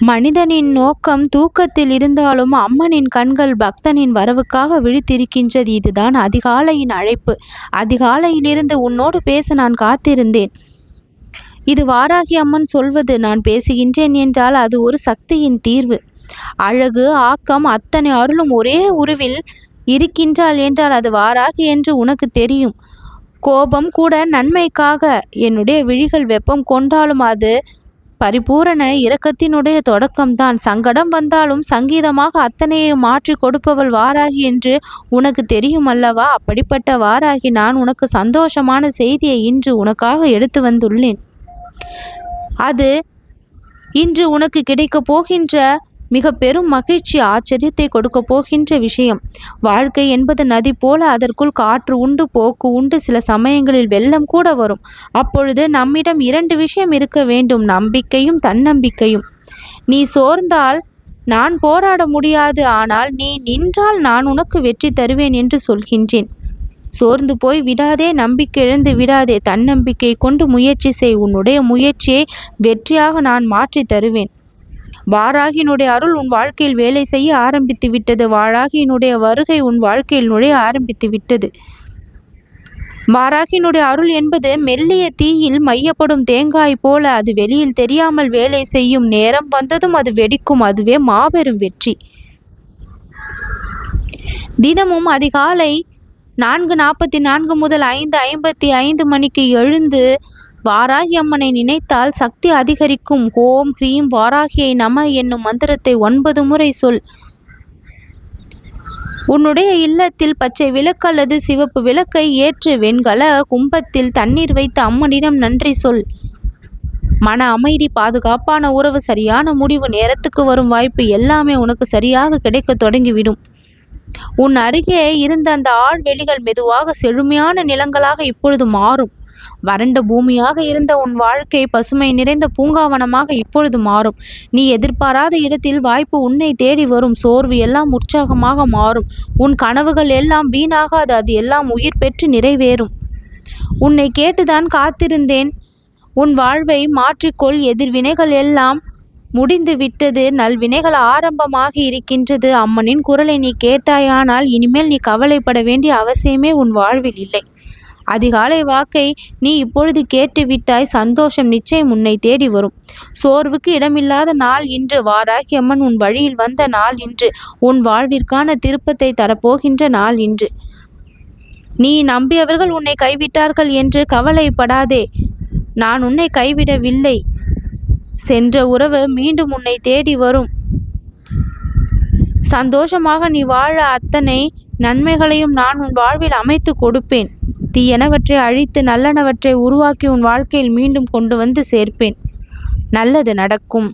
மனிதனின் நோக்கம் தூக்கத்தில் இருந்தாலும் அம்மனின் கண்கள் பக்தனின் வரவுக்காக விழித்திருக்கின்றது. இதுதான் அதிகாலையின் அழைப்பு. அதிகாலையிலிருந்து உன்னோடு பேச நான் காத்திருந்தேன். இது வாராகி அம்மன் சொல்வது. நான் பேசுகின்றேன் என்றால் அது ஒரு சக்தியின் தீர்வு. அழகு, ஆக்கம், அத்தனை அருளும் ஒரே உருவில் இருக்கின்றாள் என்றால் அது வாராகி என்று உனக்கு தெரியும். கோபம் கூட நன்மைக்காக. என்னுடைய விழிகள் வெப்பம் கொண்டாலும் அது பரிபூரண இரக்கத்தினுடைய தொடக்கம்தான். சங்கடம் வந்தாலும் சங்கீதமாக அத்தனையை மாற்றி கொடுப்பவள் வாராகி என்று உனக்கு தெரியும் அல்லவா? அப்படிப்பட்ட வாராகி நான் உனக்கு சந்தோஷமான செய்தியை இன்று உனக்காக எடுத்து வந்துள்ளேன். அது இன்று உனக்கு கிடைக்கப் போகின்ற மிக பெரும் மகிழ்ச்சி, ஆச்சரியத்தை கொடுக்க போகின்ற விஷயம். வாழ்க்கை என்பது நதி போல. அதற்குள் காற்று உண்டு, போக்கு உண்டு, சில சமயங்களில் வெள்ளம் கூட வரும். அப்பொழுது நம்மிடம் 2 விஷயம் இருக்க வேண்டும், நம்பிக்கையும் தன்னம்பிக்கையும். நீ சோர்ந்தால் நான் போராட முடியாது, ஆனால் நீ நின்றால் நான் உனக்கு வெற்றி தருவேன் என்று சொல்கின்றேன். சோர்ந்து போய் விடாதே, நம்பிக்கை இழந்து விடாதே, தன்னம்பிக்கை கொண்டு முயற்சி செய். உன்னுடைய முயற்சியை வெற்றியாக நான் மாற்றி தருவேன். வாராகியினுடைய அருள் உன் வாழ்க்கையில் வேலை செய்ய ஆரம்பித்து விட்டது. வாராகியினுடைய வருகை உன் வாழ்க்கையில் நுழைய ஆரம்பித்து விட்டது. வாராகியினுடைய அருள் என்பது மெல்லிய தீயில் மையப்படும் தேங்காய் போல. அது வெளியில் தெரியாமல் வேலை செய்யும். நேரம் வந்ததும் அது வெடிக்கும். அதுவே மாபெரும் வெற்றி. தினமும் அதிகாலை 4:44 முதல் 5:55 மணிக்கு எழுந்து வாராகி அம்மனை நினைத்தால் சக்தி அதிகரிக்கும். ஓம் ஹ்ரீம் வாராகியை நம என்னும் மந்திரத்தை 9 முறை சொல். உன்னுடைய இல்லத்தில் பச்சை விளக்கு அல்லது சிவப்பு விளக்கை ஏற்று வெண்கல கும்பத்தில் தண்ணீர் வைத்து அம்மனிடம் நன்றி சொல். மன அமைதி, பாதுகாப்பான உறவு, சரியான முடிவு, நேரத்துக்கு வரும் வாய்ப்பு எல்லாமே உனக்கு சரியாக கிடைக்க தொடங்கிவிடும். உன் அருகே இருந்த அந்த ஆழ்வெளிகள் மெதுவாக செழுமையான நிலங்களாக இப்பொழுது மாறும். வறண்ட பூமியாக இருந்த உன் வாழ்க்கை பசுமை நிறைந்த பூங்காவனமாக இப்பொழுது மாறும். நீ எதிர்பாராத இடத்தில் வாய்ப்பு உன்னை தேடி வரும். சோர்வு எல்லாம் உற்சாகமாக மாறும். உன் கனவுகள் எல்லாம் வீணாகாது, அது எல்லாம் உயிர் பெற்று நிறைவேறும். உன்னை கேட்டுதான் காத்திருந்தேன். உன் வாழ்வை மாற்றிக்கொள். எதிர்வினைகள் எல்லாம் முடிந்து விட்டது, நல்வினைகள் ஆரம்பமாகி இருக்கின்றது. அம்மனின் குரலை நீ கேட்டாயானால் இனிமேல் நீ கவலைப்பட வேண்டிய அவசியமே உன் வாழ்வில் இல்லை. அதிகாலை வாக்கை நீ இப்பொழுது கேட்டுவிட்டாய். சந்தோஷம் நிச்சயம் உன்னை தேடி வரும். சோர்வுக்கு இடமில்லாத நாள் இன்று. வாராகி அம்மன் உன் வழியில் வந்த நாள் இன்று. உன் வாழ்விற்கான திருப்பத்தை தரப்போகின்ற நாள் இன்று. நீ நம்பியவர்கள் உன்னை கைவிட்டார்கள் என்று கவலைப்படாதே. நான் உன்னை கைவிடவில்லை. சென்ற உறவு மீண்டும் உன்னை தேடி வரும். சந்தோஷமாக நீ வாழ அத்தனை நன்மைகளையும் நான் உன் வாழ்வில் அமைத்து கொடுப்பேன். தீயனவற்றை அழித்து நல்லனவற்றை உருவாக்கி உன் வாழ்க்கையில் மீண்டும் கொண்டு வந்து சேர்ப்பேன். நல்லது நடக்கும்.